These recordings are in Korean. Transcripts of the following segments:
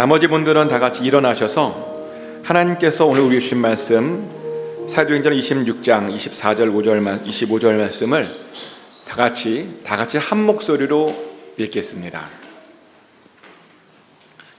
나머지 분들은 다 같이 일어나셔서 하나님께서 오늘 우리 주신 말씀 사도행전 26장 24절 25절 말씀을 다 같이 한 목소리로 읽겠습니다.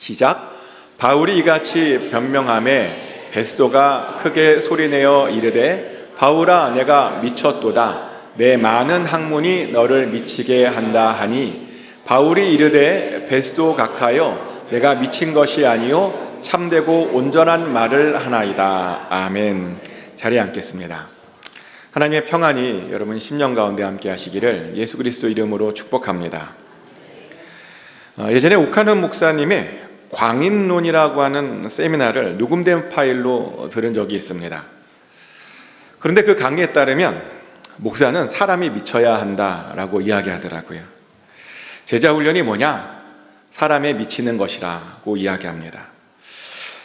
시작. 바울이 이같이 변명하매 베스도가 크게 소리내어 이르되 바울아 내가 미쳤도다. 내 많은 학문이 너를 미치게 한다 하니 바울이 이르되 베스도 각하여 내가 미친 것이 아니요 참되고 온전한 말을 하나이다. 아멘. 자리에 앉겠습니다. 하나님의 평안이 여러분 심령 가운데 함께 하시기를 예수 그리스도 이름으로 축복합니다. 예전에 오카는 목사님의 광인론이라고 하는 세미나를 녹음된 파일로 들은 적이 있습니다. 그런데 그 강의에 따르면 목사는 사람이 미쳐야 한다라고 이야기하더라고요. 제자훈련이 뭐냐? 사람에 미치는 것이라고 이야기합니다.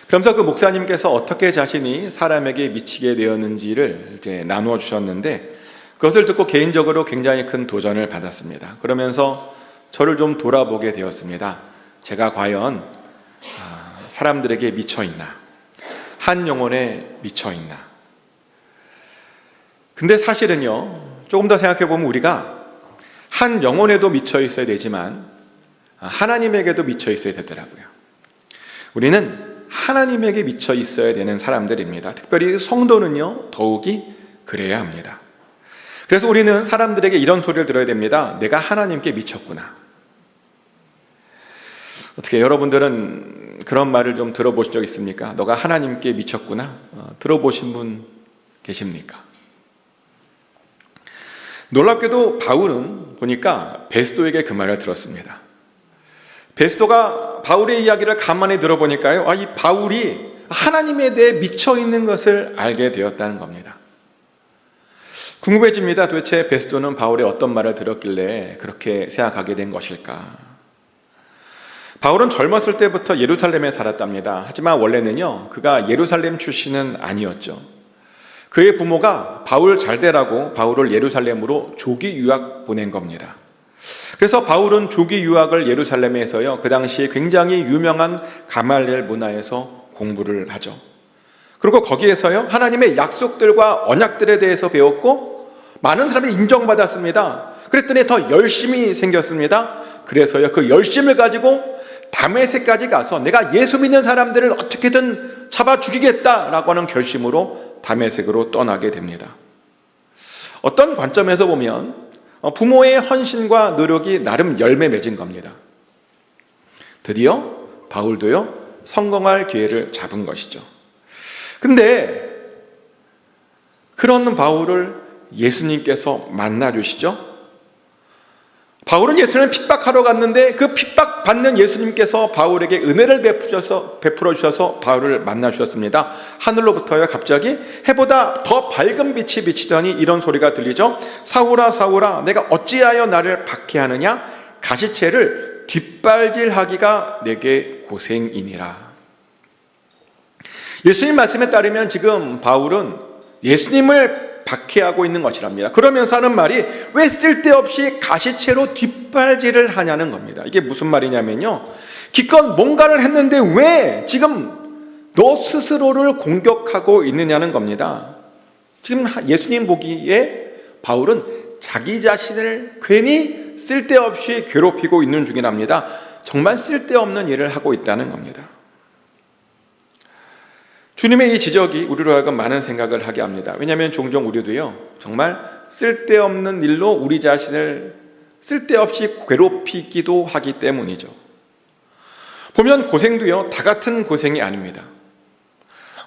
그러면서 그 목사님께서 어떻게 자신이 사람에게 미치게 되었는지를 이제 나누어 주셨는데 그것을 듣고 개인적으로 굉장히 큰 도전을 받았습니다. 그러면서 저를 좀 돌아보게 되었습니다. 제가 과연 사람들에게 미쳐 있나? 한 영혼에 미쳐 있나? 근데 사실은요, 조금 더 생각해 보면 우리가 한 영혼에도 미쳐 있어야 되지만 하나님에게도 미쳐 있어야 되더라고요. 우리는 하나님에게 미쳐 있어야 되는 사람들입니다. 특별히 성도는요, 더욱이 그래야 합니다. 그래서 우리는 사람들에게 이런 소리를 들어야 됩니다. 내가 하나님께 미쳤구나. 어떻게 여러분들은 그런 말을 좀 들어보신 적 있습니까? 너가 하나님께 미쳤구나. 들어보신 분 계십니까? 놀랍게도 바울은 보니까 베스도에게 그 말을 들었습니다. 베스도가 바울의 이야기를 가만히 들어보니까요, 이 바울이 하나님에 대해 미쳐 있는 것을 알게 되었다는 겁니다. 궁금해집니다. 도대체 베스도는 바울의 어떤 말을 들었길래 그렇게 생각하게 된 것일까? 바울은 젊었을 때부터 예루살렘에 살았답니다. 하지만 원래는요, 그가 예루살렘 출신은 아니었죠. 그의 부모가 바울 잘 되라고 바울을 예루살렘으로 조기 유학 보낸 겁니다. 그래서 바울은 조기 유학을 예루살렘에서요, 그 당시에 굉장히 유명한 가말리엘 문화에서 공부를 하죠. 그리고 거기에서요, 하나님의 약속들과 언약들에 대해서 배웠고 많은 사람이 인정받았습니다. 그랬더니 더 열심히 생겼습니다. 그래서요, 그 열심을 가지고 다메섹까지 가서 내가 예수 믿는 사람들을 어떻게든 잡아 죽이겠다라고 하는 결심으로 다메섹으로 떠나게 됩니다. 어떤 관점에서 보면 부모의 헌신과 노력이 나름 열매 맺은 겁니다. 드디어 바울도요, 성공할 기회를 잡은 것이죠. 근데 그런 바울을 예수님께서 만나주시죠. 바울은 예수님을 핍박하러 갔는데 그 핍박받는 예수님께서 바울에게 은혜를 베풀어 주셔서 바울을 만나 주셨습니다. 하늘로부터요, 갑자기 해보다 더 밝은 빛이 비치더니 이런 소리가 들리죠. 사울아 사울아 내가 어찌하여 나를 박해하느냐? 가시체를 뒷발질하기가 내게 고생이니라. 예수님 말씀에 따르면 지금 바울은 예수님을 박해하고 있는 것이랍니다. 그러면서 하는 말이 왜 쓸데없이 가시체로 뒷발질을 하냐는 겁니다. 이게 무슨 말이냐면요, 기껏 뭔가를 했는데 왜 지금 너 스스로를 공격하고 있느냐는 겁니다. 지금 예수님 보기에 바울은 자기 자신을 괜히 쓸데없이 괴롭히고 있는 중이랍니다. 정말 쓸데없는 일을 하고 있다는 겁니다. 주님의 이 지적이 우리로 하여금 많은 생각을 하게 합니다. 왜냐하면 종종 우리도요, 정말 쓸데없는 일로 우리 자신을 쓸데없이 괴롭히기도 하기 때문이죠. 보면 고생도요, 다 같은 고생이 아닙니다.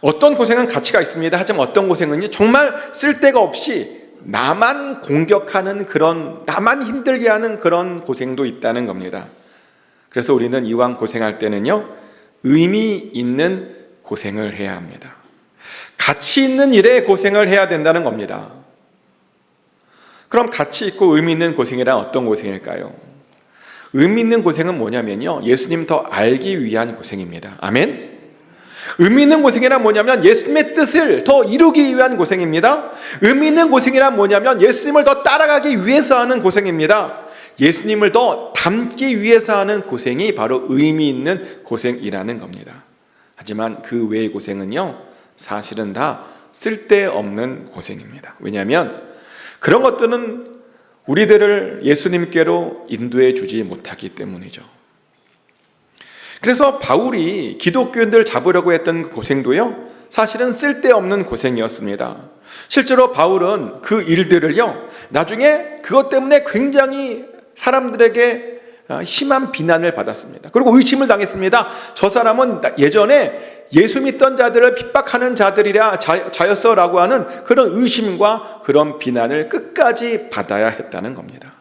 어떤 고생은 가치가 있습니다. 하지만 어떤 고생은 정말 쓸데가 없이 나만 공격하는 나만 힘들게 하는 그런 고생도 있다는 겁니다. 그래서 우리는 이왕 고생할 때는요, 의미 있는 고생을 해야 합니다. 가치 있는 일에 고생을 해야 된다는 겁니다. 그럼 가치 있고 의미 있는 고생이란 어떤 고생일까요? 의미 있는 고생은 뭐냐면요, 예수님 더 알기 위한 고생입니다. 아멘? 의미 있는 고생이란 뭐냐면 예수님의 뜻을 더 이루기 위한 고생입니다. 의미 있는 고생이란 뭐냐면 예수님을 더 따라가기 위해서 하는 고생입니다. 예수님을 더 닮기 위해서 하는 고생이 바로 의미 있는 고생이라는 겁니다. 하지만 그 외의 고생은요, 사실은 다 쓸데없는 고생입니다. 왜냐하면 그런 것들은 우리들을 예수님께로 인도해 주지 못하기 때문이죠. 그래서 바울이 기독교인들 잡으려고 했던 그 고생도요, 사실은 쓸데없는 고생이었습니다. 실제로 바울은 그 일들을요, 나중에 그것 때문에 굉장히 사람들에게 심한 비난을 받았습니다. 그리고 의심을 당했습니다. 저 사람은 예전에 예수 믿던 자들을 핍박하는 자였어라고 하는 그런 의심과 그런 비난을 끝까지 받아야 했다는 겁니다.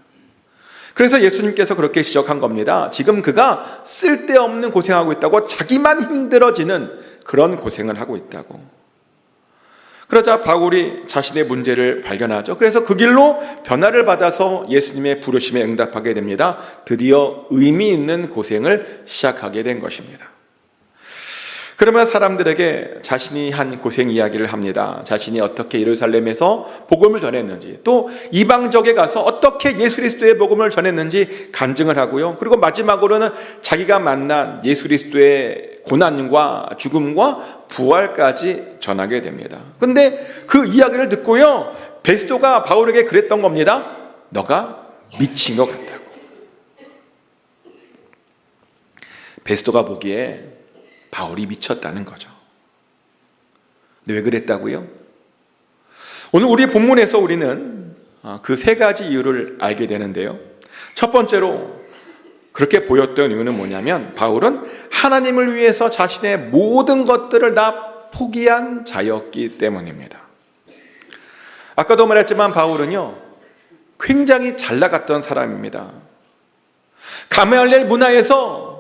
그래서 예수님께서 그렇게 지적한 겁니다. 지금 그가 쓸데없는 고생하고 있다고, 자기만 힘들어지는 그런 고생을 하고 있다고. 그러자 바울이 자신의 문제를 발견하죠. 그래서 그 길로 변화를 받아서 예수님의 부르심에 응답하게 됩니다. 드디어 의미 있는 고생을 시작하게 된 것입니다. 그러면 사람들에게 자신이 한 고생 이야기를 합니다. 자신이 어떻게 예루살렘에서 복음을 전했는지, 또 이방적에 가서 어떻게 예수 그리스도의 복음을 전했는지 간증을 하고요. 그리고 마지막으로는 자기가 만난 예수 그리스도의 고난과 죽음과 부활까지 전하게 됩니다. 근데 그 이야기를 듣고요, 베스도가 바울에게 그랬던 겁니다. 너가 미친 것 같다고. 베스도가 보기에 바울이 미쳤다는 거죠. 근데 왜 그랬다고요? 오늘 우리 본문에서 우리는 그 세 가지 이유를 알게 되는데요. 첫 번째로 그렇게 보였던 이유는 뭐냐면, 바울은 하나님을 위해서 자신의 모든 것들을 다 포기한 자였기 때문입니다. 아까도 말했지만 바울은요, 굉장히 잘 나갔던 사람입니다. 가말리엘 문화에서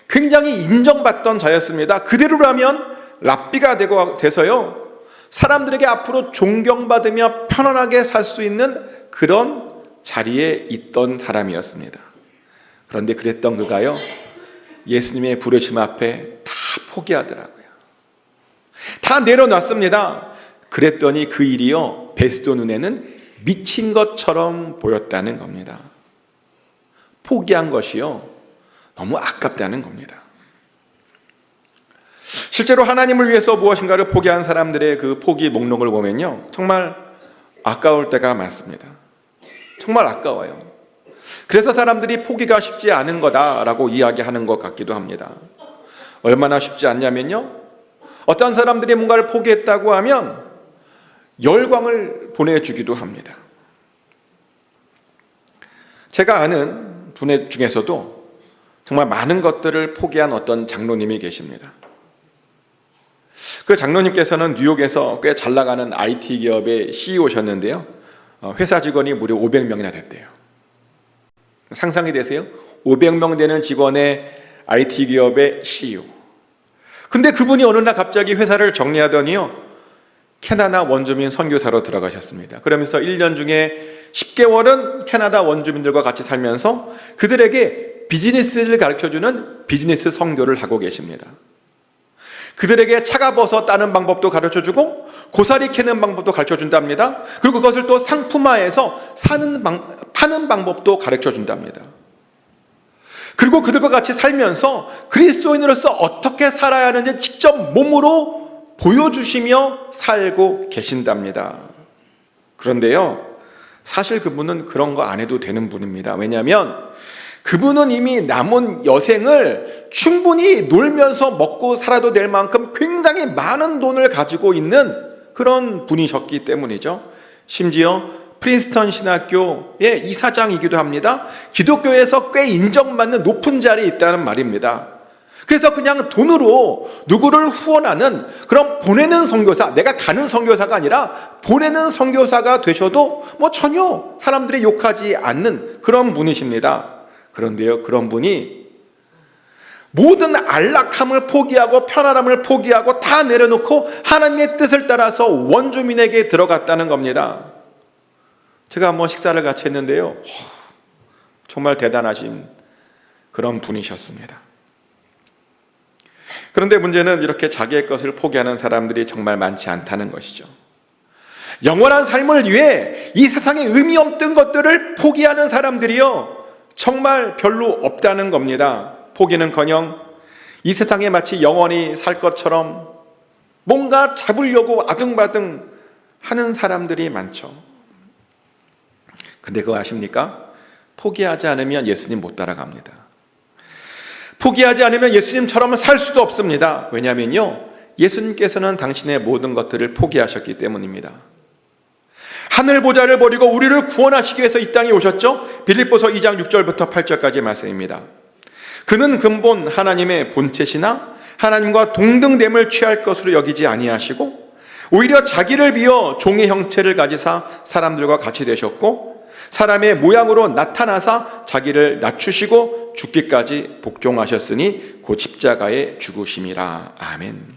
굉장히 인정받던 자였습니다. 그대로라면 랍비가 돼서요, 사람들에게 앞으로 존경받으며 편안하게 살 수 있는 그런 자리에 있던 사람이었습니다. 그런데 그랬던 그가요, 예수님의 부르심 앞에 다 포기하더라고요. 다 내려놨습니다. 그랬더니 그 일이요, 베스도 눈에는 미친 것처럼 보였다는 겁니다. 포기한 것이요, 너무 아깝다는 겁니다. 실제로 하나님을 위해서 무엇인가를 포기한 사람들의 그 포기 목록을 보면요, 정말 아까울 때가 많습니다. 정말 아까워요. 그래서 사람들이 포기가 쉽지 않은 거다라고 이야기하는 것 같기도 합니다. 얼마나 쉽지 않냐면요, 어떤 사람들이 뭔가를 포기했다고 하면 열광을 보내주기도 합니다. 제가 아는 분 중에서도 정말 많은 것들을 포기한 어떤 장로님이 계십니다. 그 장로님께서는 뉴욕에서 꽤 잘 나가는 IT 기업의 CEO셨는데요, 회사 직원이 무려 500명이나 됐대요. 상상이 되세요? 500명 되는 직원의 IT 기업의 CEO. 근데 그분이 어느 날 갑자기 회사를 정리하더니요, 캐나다 원주민 선교사로 들어가셨습니다. 그러면서 1년 중에 10개월은 캐나다 원주민들과 같이 살면서 그들에게 비즈니스를 가르쳐주는 비즈니스 선교를 하고 계십니다. 그들에게 차가버섯 따는 방법도 가르쳐주고 고사리 캐는 방법도 가르쳐준답니다. 그리고 그것을 또 상품화해서 파는 방법도 가르쳐준답니다. 그리고 그들과 같이 살면서 그리스도인으로서 어떻게 살아야 하는지 직접 몸으로 보여주시며 살고 계신답니다. 그런데요, 사실 그분은 그런 거 안 해도 되는 분입니다. 왜냐하면 그분은 이미 남은 여생을 충분히 놀면서 먹고 살아도 될 만큼 굉장히 많은 돈을 가지고 있는 그런 분이셨기 때문이죠. 심지어 프린스턴 신학교의 이사장이기도 합니다. 기독교에서 꽤 인정받는 높은 자리에 있다는 말입니다. 그래서 그냥 돈으로 누구를 후원하는 그런 보내는 선교사, 내가 가는 선교사가 아니라 보내는 선교사가 되셔도 전혀 사람들이 욕하지 않는 그런 분이십니다. 그런데요, 그런 분이 모든 안락함을 포기하고 편안함을 포기하고 다 내려놓고 하나님의 뜻을 따라서 원주민에게 들어갔다는 겁니다. 제가 한번 식사를 같이 했는데요, 정말 대단하신 그런 분이셨습니다. 그런데 문제는 이렇게 자기의 것을 포기하는 사람들이 정말 많지 않다는 것이죠. 영원한 삶을 위해 이 세상에 의미 없던 것들을 포기하는 사람들이요, 정말 별로 없다는 겁니다. 포기는커녕 이 세상에 마치 영원히 살 것처럼 뭔가 잡으려고 아등바등 하는 사람들이 많죠. 근데 그거 아십니까? 포기하지 않으면 예수님 못 따라갑니다. 포기하지 않으면 예수님처럼 살 수도 없습니다. 왜냐하면요, 예수님께서는 당신의 모든 것들을 포기하셨기 때문입니다. 하늘 보좌를 버리고 우리를 구원하시기 위해서 이 땅에 오셨죠. 빌립보서 2장 6절부터 8절까지 말씀입니다. 그는 근본 하나님의 본체시나 하나님과 동등됨을 취할 것으로 여기지 아니하시고 오히려 자기를 비어 종의 형체를 가지사 사람들과 같이 되셨고 사람의 모양으로 나타나사 자기를 낮추시고 죽기까지 복종하셨으니 곧 십자가에 죽으심이라. 아멘.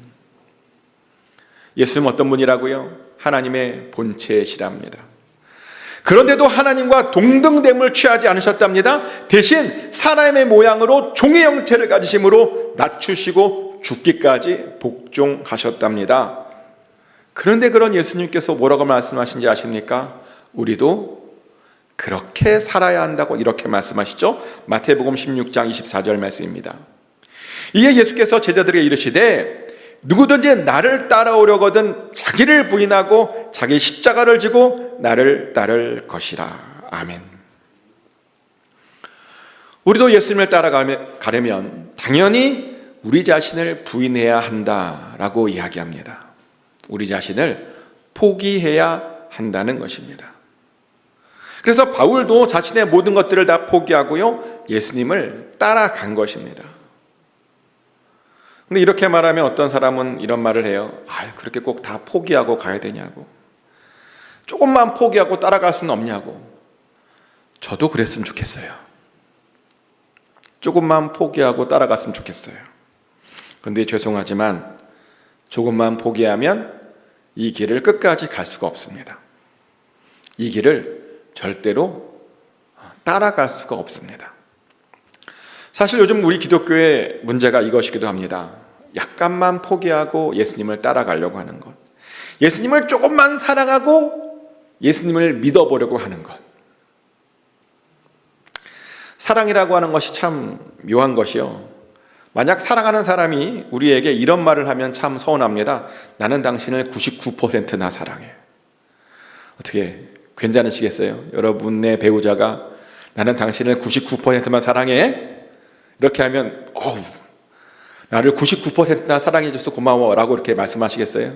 예수님은 어떤 분이라고요? 하나님의 본체시랍니다. 그런데도 하나님과 동등됨을 취하지 않으셨답니다. 대신 사람의 모양으로 종의 형체를 가지심으로 낮추시고 죽기까지 복종하셨답니다. 그런데 그런 예수님께서 뭐라고 말씀하신지 아십니까? 우리도 그렇게 살아야 한다고 이렇게 말씀하시죠. 마태복음 16장 24절 말씀입니다. 이에 예수께서 제자들에게 이르시되 누구든지 나를 따라오려거든 자기를 부인하고 자기 십자가를 지고 나를 따를 것이라. 아멘. 우리도 예수님을 따라가려면 당연히 우리 자신을 부인해야 한다라고 이야기합니다. 우리 자신을 포기해야 한다는 것입니다. 그래서 바울도 자신의 모든 것들을 다 포기하고요, 예수님을 따라간 것입니다. 근데 이렇게 말하면 어떤 사람은 이런 말을 해요. 그렇게 꼭 다 포기하고 가야 되냐고. 조금만 포기하고 따라갈 수는 없냐고. 저도 그랬으면 좋겠어요. 조금만 포기하고 따라갔으면 좋겠어요. 근데 죄송하지만 조금만 포기하면 이 길을 끝까지 갈 수가 없습니다. 이 길을 절대로 따라갈 수가 없습니다. 사실 요즘 우리 기독교의 문제가 이것이기도 합니다. 약간만 포기하고 예수님을 따라가려고 하는 것, 예수님을 조금만 사랑하고 예수님을 믿어보려고 하는 것. 사랑이라고 하는 것이 참 묘한 것이요, 만약 사랑하는 사람이 우리에게 이런 말을 하면 참 서운합니다. 나는 당신을 99%나 사랑해. 어떻게 괜찮으시겠어요? 여러분의 배우자가 나는 당신을 99%만 사랑해? 이렇게 하면 나를 99%나 사랑해줘서 고마워 라고 이렇게 말씀하시겠어요?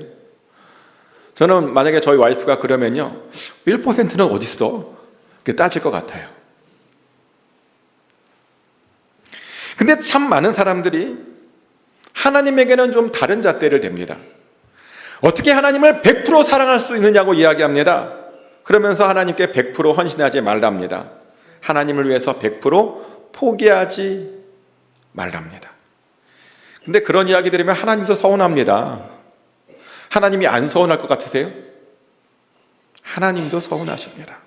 저는 만약에 저희 와이프가 그러면요, 1%는 어딨어? 이렇게 따질 것 같아요. 근데 참 많은 사람들이 하나님에게는 좀 다른 잣대를 댑니다. 어떻게 하나님을 100% 사랑할 수 있느냐고 이야기합니다. 그러면서 하나님께 100% 헌신하지 말랍니다. 하나님을 위해서 100% 포기하지 말랍니다. 근데 그런 이야기 들으면 하나님도 서운합니다. 하나님이 안 서운할 것 같으세요? 하나님도 서운하십니다.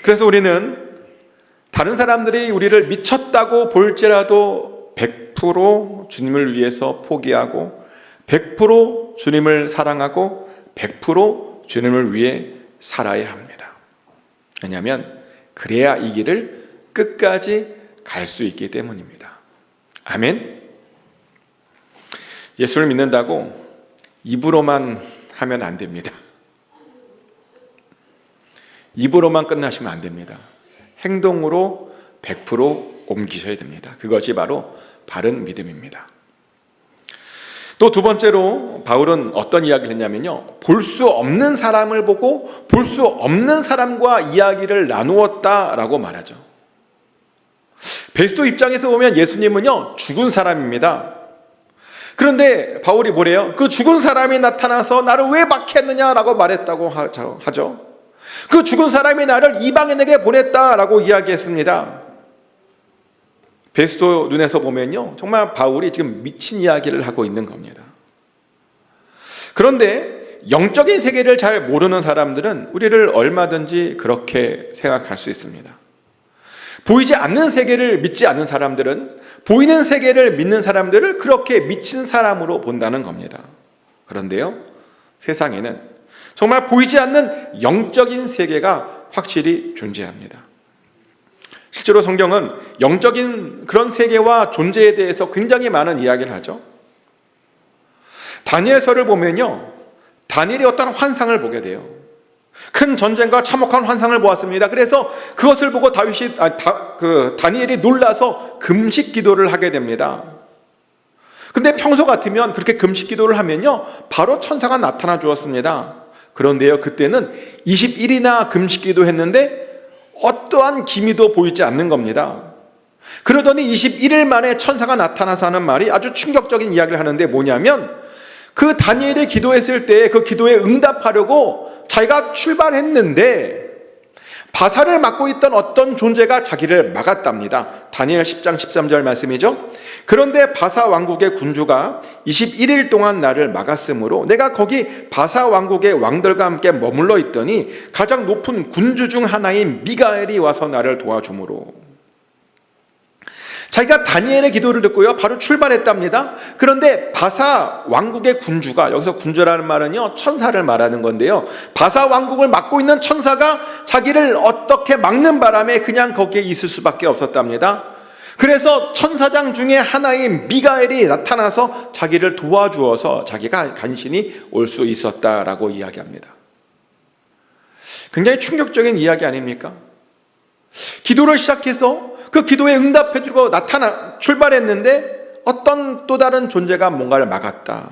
그래서 우리는 다른 사람들이 우리를 미쳤다고 볼지라도 100% 주님을 위해서 포기하고 100% 주님을 사랑하고 100% 주님을 위해 살아야 합니다. 왜냐하면 그래야 이 길을 끝까지 갈 수 있기 때문입니다. 아멘. 예수를 믿는다고 입으로만 하면 안 됩니다. 입으로만 끝나시면 안 됩니다. 행동으로 100% 옮기셔야 됩니다. 그것이 바로 바른 믿음입니다. 또 두 번째로 바울은 어떤 이야기를 했냐면요, 볼 수 없는 사람을 보고 볼 수 없는 사람과 이야기를 나누었다라고 말하죠. 베스도 입장에서 보면 예수님은요, 죽은 사람입니다. 그런데 바울이 뭐래요? 그 죽은 사람이 나타나서 나를 왜 박해했느냐라고 말했다고 하죠. 그 죽은 사람이 나를 이방인에게 보냈다라고 이야기했습니다. 베스도 눈에서 보면요, 정말 바울이 지금 미친 이야기를 하고 있는 겁니다. 그런데 영적인 세계를 잘 모르는 사람들은 우리를 얼마든지 그렇게 생각할 수 있습니다. 보이지 않는 세계를 믿지 않는 사람들은 보이는 세계를 믿는 사람들을 그렇게 미친 사람으로 본다는 겁니다. 그런데요, 세상에는 정말 보이지 않는 영적인 세계가 확실히 존재합니다. 실제로 성경은 영적인 그런 세계와 존재에 대해서 굉장히 많은 이야기를 하죠. 다니엘서를 보면요, 다니엘이 어떤 환상을 보게 돼요. 큰 전쟁과 참혹한 환상을 보았습니다. 그래서 그것을 보고 다니엘이 놀라서 금식 기도를 하게 됩니다. 근데 평소 같으면 그렇게 금식 기도를 하면요, 바로 천사가 나타나 주었습니다. 그런데요, 그때는 20일이나 금식 기도했는데 어떠한 기미도 보이지 않는 겁니다. 그러더니 21일 만에 천사가 나타나서 하는 말이 아주 충격적인 이야기를 하는데 뭐냐면, 그 다니엘이 기도했을 때 그 기도에 응답하려고 자기가 출발했는데 바사를 맡고 있던 어떤 존재가 자기를 막았답니다. 다니엘 10장 13절 말씀이죠. 그런데 바사 왕국의 군주가 21일 동안 나를 막았으므로 내가 거기 바사 왕국의 왕들과 함께 머물러 있더니 가장 높은 군주 중 하나인 미가엘이 와서 나를 도와주므로. 자기가 다니엘의 기도를 듣고요, 바로 출발했답니다. 그런데 바사 왕국의 군주가, 여기서 군주라는 말은요, 천사를 말하는 건데요, 바사 왕국을 맡고 있는 천사가 자기를 어떻게 막는 바람에 그냥 거기에 있을 수밖에 없었답니다. 그래서 천사장 중에 하나인 미가엘이 나타나서 자기를 도와주어서 자기가 간신히 올 수 있었다라고 이야기합니다. 굉장히 충격적인 이야기 아닙니까? 기도를 시작해서 그 기도에 응답해주고 출발했는데 어떤 또 다른 존재가 뭔가를 막았다.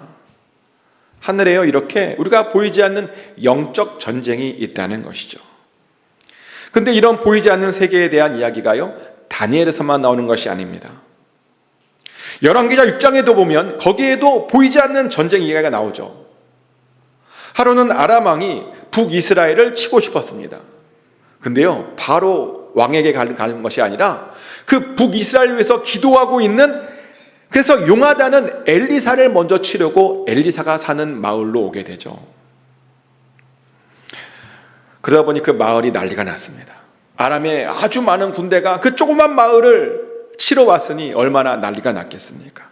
하늘에요, 이렇게 우리가 보이지 않는 영적 전쟁이 있다는 것이죠. 근데 이런 보이지 않는 세계에 대한 이야기가요, 다니엘에서만 나오는 것이 아닙니다. 열왕기자 6장에도 보면 거기에도 보이지 않는 전쟁 이야기가 나오죠. 하루는 아람 왕이 북이스라엘을 치고 싶었습니다. 근데요, 바로 왕에게 가는 것이 아니라 그 북이스라엘 위해서 기도하고 있는, 그래서 용하다는 엘리사를 먼저 치려고 엘리사가 사는 마을로 오게 되죠. 그러다 보니 그 마을이 난리가 났습니다. 아람의 아주 많은 군대가 그 조그만 마을을 치러 왔으니 얼마나 난리가 났겠습니까?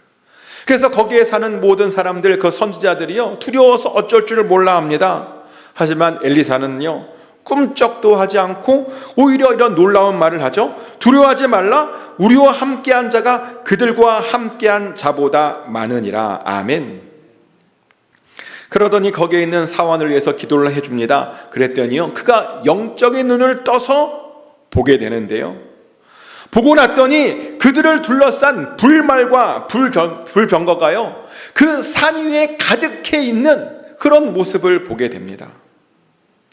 그래서 거기에 사는 모든 사람들, 그 선지자들이요, 두려워서 어쩔 줄을 몰라 합니다. 하지만 엘리사는요, 꿈쩍도 하지 않고 오히려 이런 놀라운 말을 하죠. 두려워하지 말라. 우리와 함께한 자가 그들과 함께한 자보다 많으니라. 아멘. 그러더니 거기에 있는 사원을 위해서 기도를 해줍니다. 그랬더니요, 그가 영적인 눈을 떠서 보게 되는데요, 보고 났더니 그들을 둘러싼 불말과 불병거가요, 그 산 위에 가득해 있는 그런 모습을 보게 됩니다.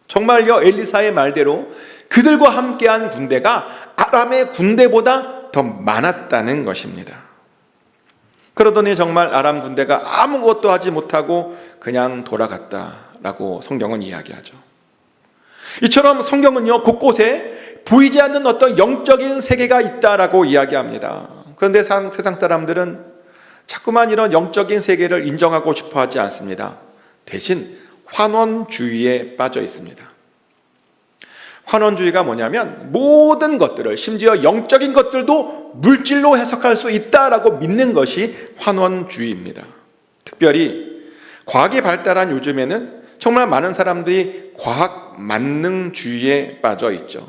정말요, 엘리사의 말대로 그들과 함께한 군대가 아람의 군대보다 더 많았다는 것입니다. 그러더니 정말 아람 군대가 아무것도 하지 못하고 그냥 돌아갔다라고 성경은 이야기하죠. 이처럼 성경은요, 곳곳에 보이지 않는 어떤 영적인 세계가 있다라고 이야기합니다. 그런데 세상 사람들은 자꾸만 이런 영적인 세계를 인정하고 싶어 하지 않습니다. 대신 환원주의에 빠져 있습니다. 환원주의가 뭐냐면 모든 것들을, 심지어 영적인 것들도 물질로 해석할 수 있다라고 믿는 것이 환원주의입니다. 특별히 과학이 발달한 요즘에는 정말 많은 사람들이 과학 만능주의에 빠져 있죠.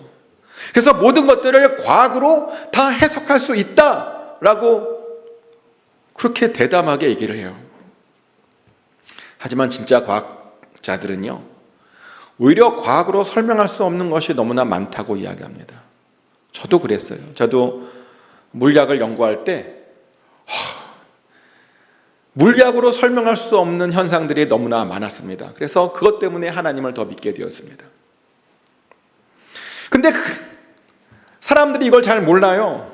그래서 모든 것들을 과학으로 다 해석할 수 있다라고 그렇게 대담하게 얘기를 해요. 하지만 진짜 과학자들은요, 오히려 과학으로 설명할 수 없는 것이 너무나 많다고 이야기합니다. 저도 그랬어요. 저도 물리학을 연구할 때 물리학으로 설명할 수 없는 현상들이 너무나 많았습니다. 그래서 그것 때문에 하나님을 더 믿게 되었습니다. 근데 사람들이 이걸 잘 몰라요.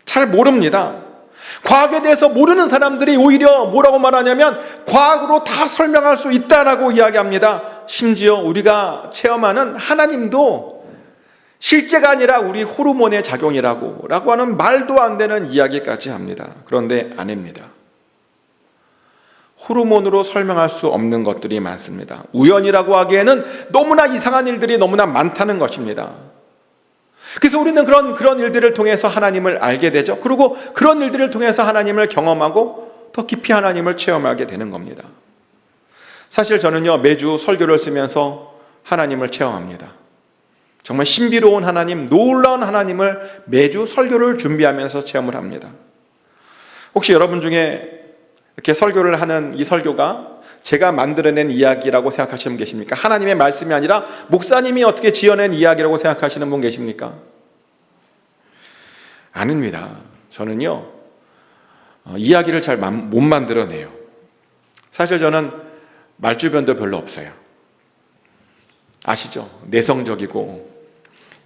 잘 모릅니다. 과학에 대해서 모르는 사람들이 오히려 뭐라고 말하냐면 과학으로 다 설명할 수 있다라고 이야기합니다. 심지어 우리가 체험하는 하나님도 실제가 아니라 우리 호르몬의 작용이라고 하는 말도 안 되는 이야기까지 합니다. 그런데 아닙니다. 호르몬으로 설명할 수 없는 것들이 많습니다. 우연이라고 하기에는 너무나 이상한 일들이 너무나 많다는 것입니다. 그래서 우리는 그런 일들을 통해서 하나님을 알게 되죠. 그리고 그런 일들을 통해서 하나님을 경험하고 더 깊이 하나님을 체험하게 되는 겁니다. 사실 저는요, 매주 설교를 쓰면서 하나님을 체험합니다. 정말 신비로운 하나님, 놀라운 하나님을 매주 설교를 준비하면서 체험을 합니다. 혹시 여러분 중에 이렇게 설교를 하는 이 설교가 제가 만들어낸 이야기라고 생각하시는 분 계십니까? 하나님의 말씀이 아니라 목사님이 어떻게 지어낸 이야기라고 생각하시는 분 계십니까? 아닙니다. 저는요, 이야기를 잘 못 만들어내요. 사실 저는 말주변도 별로 없어요. 아시죠? 내성적이고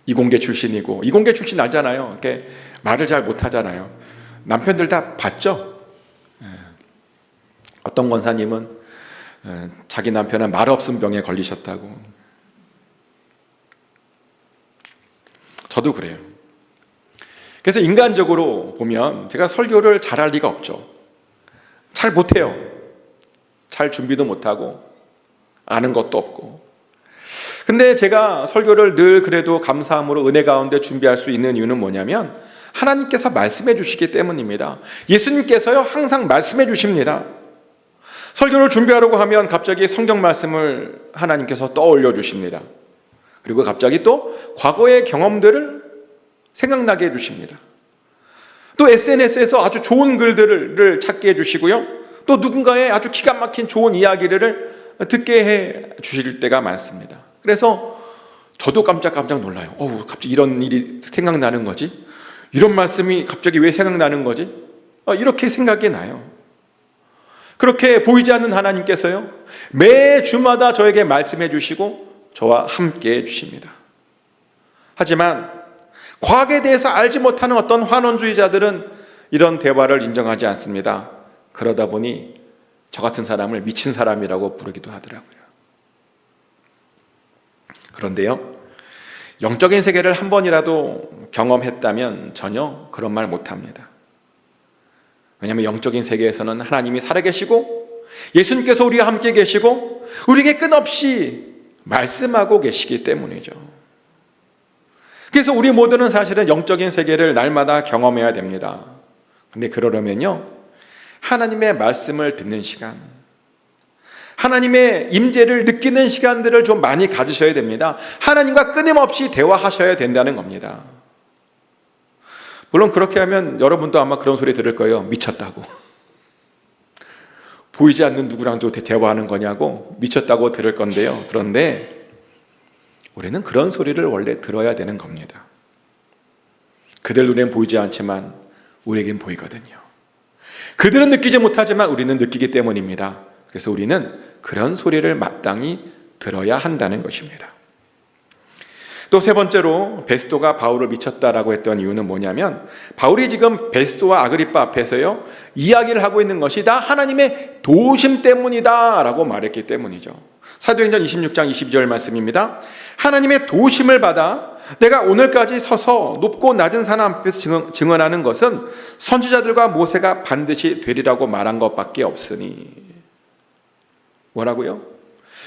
이공계 출신이고, 이공계 출신 알잖아요. 이렇게 말을 잘 못하잖아요. 남편들 다 봤죠? 어떤 권사님은 자기 남편은 말 없음 병에 걸리셨다고. 저도 그래요. 그래서 인간적으로 보면 제가 설교를 잘할 리가 없죠. 잘 못해요. 잘 준비도 못하고 아는 것도 없고. 근데 제가 설교를 늘 그래도 감사함으로 은혜 가운데 준비할 수 있는 이유는 뭐냐면 하나님께서 말씀해 주시기 때문입니다. 예수님께서요 항상 말씀해 주십니다. 설교를 준비하려고 하면 갑자기 성경 말씀을 하나님께서 떠올려 주십니다. 그리고 갑자기 또 과거의 경험들을 생각나게 해주십니다. 또 SNS에서 아주 좋은 글들을 찾게 해주시고요, 또 누군가의 아주 기가 막힌 좋은 이야기를 듣게 해 주실 때가 많습니다. 그래서 저도 깜짝깜짝 놀라요. 갑자기 이런 일이 생각나는 거지? 이런 말씀이 갑자기 왜 생각나는 거지? 이렇게 생각이 나요. 그렇게 보이지 않는 하나님께서요 매 주마다 저에게 말씀해 주시고 저와 함께 해 주십니다. 하지만 과학에 대해서 알지 못하는 어떤 환원주의자들은 이런 대화를 인정하지 않습니다. 그러다 보니 저 같은 사람을 미친 사람이라고 부르기도 하더라고요. 그런데요, 영적인 세계를 한 번이라도 경험했다면 전혀 그런 말 못합니다. 왜냐하면 영적인 세계에서는 하나님이 살아계시고 예수님께서 우리와 함께 계시고 우리에게 끝없이 말씀하고 계시기 때문이죠. 그래서 우리 모두는 사실은 영적인 세계를 날마다 경험해야 됩니다. 근데 그러려면요, 하나님의 말씀을 듣는 시간, 하나님의 임재를 느끼는 시간들을 좀 많이 가지셔야 됩니다. 하나님과 끊임없이 대화하셔야 된다는 겁니다. 물론 그렇게 하면 여러분도 아마 그런 소리 들을 거예요. 미쳤다고. 보이지 않는 누구랑도 대화하는 거냐고 미쳤다고 들을 건데요. 그런데 우리는 그런 소리를 원래 들어야 되는 겁니다. 그들 눈엔 보이지 않지만 우리에겐 보이거든요. 그들은 느끼지 못하지만 우리는 느끼기 때문입니다. 그래서 우리는 그런 소리를 마땅히 들어야 한다는 것입니다. 또 세 번째로 베스도가 바울을 미쳤다라고 했던 이유는 뭐냐면, 바울이 지금 베스도와 아그리빠 앞에서요 이야기를 하고 있는 것이 다 하나님의 도우심 때문이다 라고 말했기 때문이죠. 사도행전 26장 22절 말씀입니다. 하나님의 도우심을 받아 내가 오늘까지 서서 높고 낮은 사람 앞에서 증언하는 것은 선지자들과 모세가 반드시 되리라고 말한 것밖에 없으니. 뭐라고요?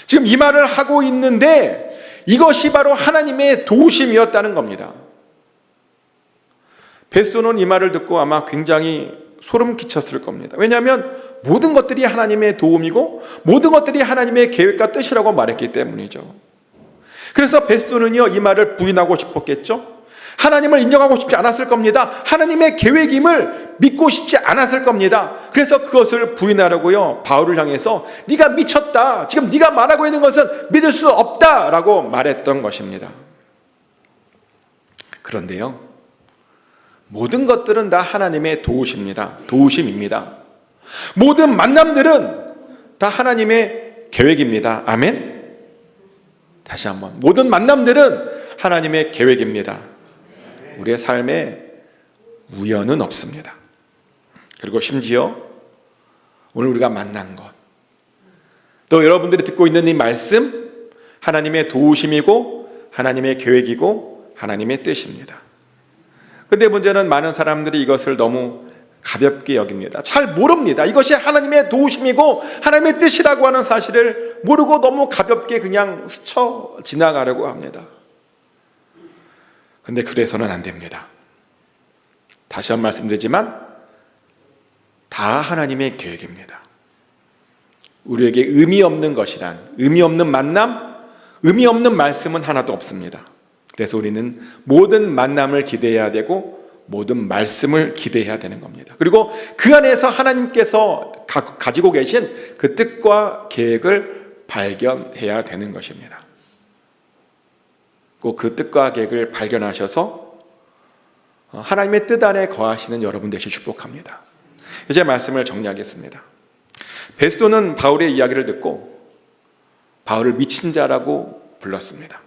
지금 이 말을 하고 있는데 이것이 바로 하나님의 도우심이었다는 겁니다. 베스도는 이 말을 듣고 아마 굉장히 소름 끼쳤을 겁니다. 왜냐하면 모든 것들이 하나님의 도움이고 모든 것들이 하나님의 계획과 뜻이라고 말했기 때문이죠. 그래서 베스도는요 이 말을 부인하고 싶었겠죠. 하나님을 인정하고 싶지 않았을 겁니다. 하나님의 계획임을 믿고 싶지 않았을 겁니다. 그래서 그것을 부인하려고요 바울을 향해서 네가 미쳤다, 지금 네가 말하고 있는 것은 믿을 수 없다라고 말했던 것입니다. 그런데요, 모든 것들은 다 하나님의 도우심입니다. 모든 만남들은 다 하나님의 계획입니다. 아멘. 다시 한번, 모든 만남들은 하나님의 계획입니다. 우리의 삶에 우연은 없습니다. 그리고 심지어 오늘 우리가 만난 것, 또 여러분들이 듣고 있는 이 말씀, 하나님의 도우심이고 하나님의 계획이고 하나님의 뜻입니다. 근데 문제는 많은 사람들이 이것을 너무 가볍게 여깁니다. 잘 모릅니다. 이것이 하나님의 도우심이고 하나님의 뜻이라고 하는 사실을 모르고 너무 가볍게 그냥 스쳐 지나가려고 합니다. 근데 그래서는 안 됩니다. 다시 한 번 말씀드리지만 다 하나님의 계획입니다. 우리에게 의미 없는 것이란, 의미 없는 만남, 의미 없는 말씀은 하나도 없습니다. 그래서 우리는 모든 만남을 기대해야 되고 모든 말씀을 기대해야 되는 겁니다. 그리고 그 안에서 하나님께서 가지고 계신 그 뜻과 계획을 발견해야 되는 것입니다. 꼭 그 뜻과 계획을 발견하셔서 하나님의 뜻 안에 거하시는 여러분 되시길 축복합니다. 이제 말씀을 정리하겠습니다. 베스도는 바울의 이야기를 듣고 바울을 미친 자라고 불렀습니다.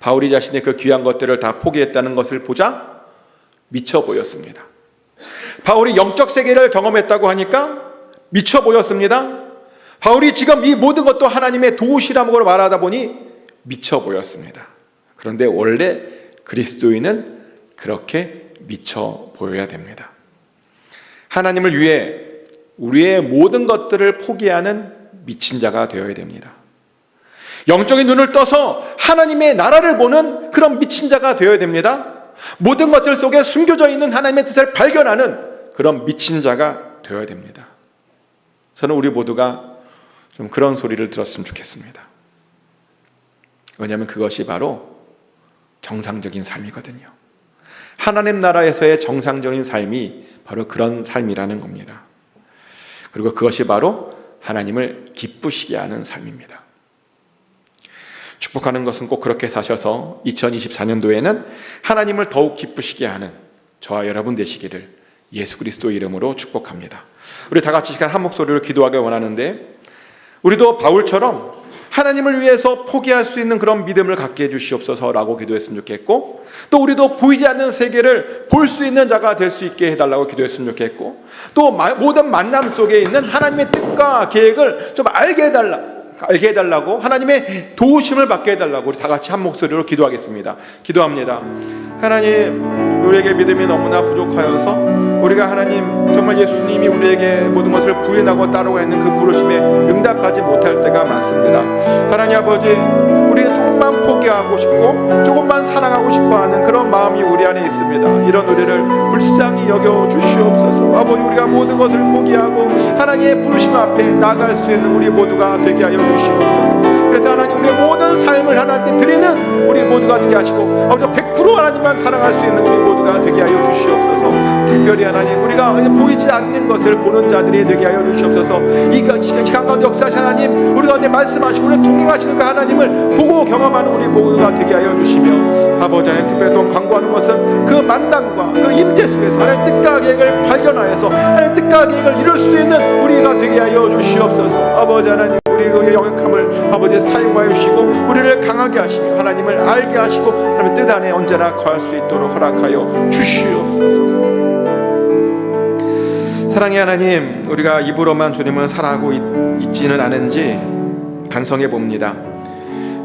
바울이 자신의 그 귀한 것들을 다 포기했다는 것을 보자 미쳐 보였습니다. 바울이 영적 세계를 경험했다고 하니까 미쳐 보였습니다. 바울이 지금 이 모든 것도 하나님의 도우시라고 말하다 보니 미쳐 보였습니다. 그런데 원래 그리스도인은 그렇게 미쳐 보여야 됩니다. 하나님을 위해 우리의 모든 것들을 포기하는 미친 자가 되어야 됩니다. 영적인 눈을 떠서 하나님의 나라를 보는 그런 미친 자가 되어야 됩니다. 모든 것들 속에 숨겨져 있는 하나님의 뜻을 발견하는 그런 미친 자가 되어야 됩니다. 저는 우리 모두가 좀 그런 소리를 들었으면 좋겠습니다. 왜냐하면 그것이 바로 정상적인 삶이거든요. 하나님 나라에서의 정상적인 삶이 바로 그런 삶이라는 겁니다. 그리고 그것이 바로 하나님을 기쁘시게 하는 삶입니다. 축복하는 것은 꼭 그렇게 사셔서 2024년도에는 하나님을 더욱 기쁘시게 하는 저와 여러분 되시기를 예수 그리스도 이름으로 축복합니다. 우리 다 같이 시간 한 목소리로 기도하길 원하는데, 우리도 바울처럼 하나님을 위해서 포기할 수 있는 그런 믿음을 갖게 해주시옵소서라고 기도했으면 좋겠고, 또 우리도 보이지 않는 세계를 볼 수 있는 자가 될 수 있게 해달라고 기도했으면 좋겠고, 또 모든 만남 속에 있는 하나님의 뜻과 계획을 좀 알게 해달라고 하나님의 도우심을 받게 해달라고 우리 다 같이 한 목소리로 기도하겠습니다. 기도합니다. 하나님, 우리에게 믿음이 너무나 부족하여서 우리가 하나님 정말 예수님이 우리에게 모든 것을 부인하고 따르고 있는 그 부르심에 응답하지 못할 때가 많습니다. 하나님 아버지, 우리가 조금만 포기하고 싶고 조금만 사랑하고 싶어하는 그런 마음이 우리 안에 있습니다. 이런 우리를 불쌍히 여겨 주시옵소서. 아버지, 우리가 모든 것을 포기하고 하나님의 부르심 앞에 나아갈 수 있는 우리 모두가 되게 하여 주시옵소서. 그래서 하나님, 우리의 모든 삶을 하나님께 드리는 우리 모두가 되게 하시고, 아버지 100% 하나님만 사랑할 수 있는 우리 모두가 되게 하여 주시옵소서. 특별히 하나님, 우리가 보이지 않는 것을 보는 자들이 되게 하여 주시옵소서. 이 시간 가운데 역사하신 하나님, 우리 가운데 말씀하시고 우리를 동행하시는 그 하나님을 보고 경험하는 우리 모두가 되게 하여 주시며, 아버지 하나님, 특별히 또 광고하는 것은 그 만남과 그 임재 속에서 하나님 뜻과 계획을 발견하여서 하나님 뜻과 계획을 이룰 수 있는 우리가 되게 하여 주시옵소서. 아버지 하나님, 우리의 영역함을 아버지 사용하여 주시고 우리를 강하게 하시며 하나님을 알게 하시고 하나님의 뜻 안에 언제나 거할 수 있도록 허락하여 주시옵소서. 사랑의 하나님, 우리가 입으로만 주님을 사랑하고 있지는 않은지 반성해 봅니다.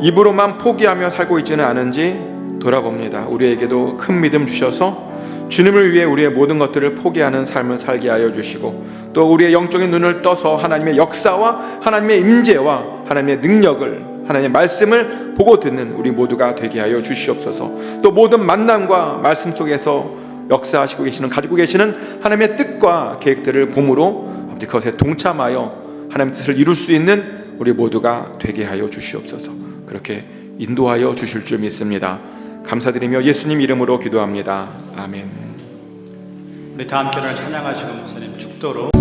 입으로만 포기하며 살고 있지는 않은지 돌아봅니다. 우리에게도 큰 믿음 주셔서 주님을 위해 우리의 모든 것들을 포기하는 삶을 살게 하여 주시고, 또 우리의 영적인 눈을 떠서 하나님의 역사와 하나님의 임재와 하나님의 능력을, 하나님의 말씀을 보고 듣는 우리 모두가 되게 하여 주시옵소서. 또 모든 만남과 말씀 속에서 역사하시고 계시는, 가지고 계시는 하나님의 뜻과 계획들을 봄으로 아버지 그것에 동참하여 하나님의 뜻을 이룰 수 있는 우리 모두가 되게 하여 주시옵소서. 그렇게 인도하여 주실 줄 믿습니다. 감사드리며 예수님 이름으로 기도합니다. 아멘. 우리 다 함께 오늘 찬양하시고 목사님 축도로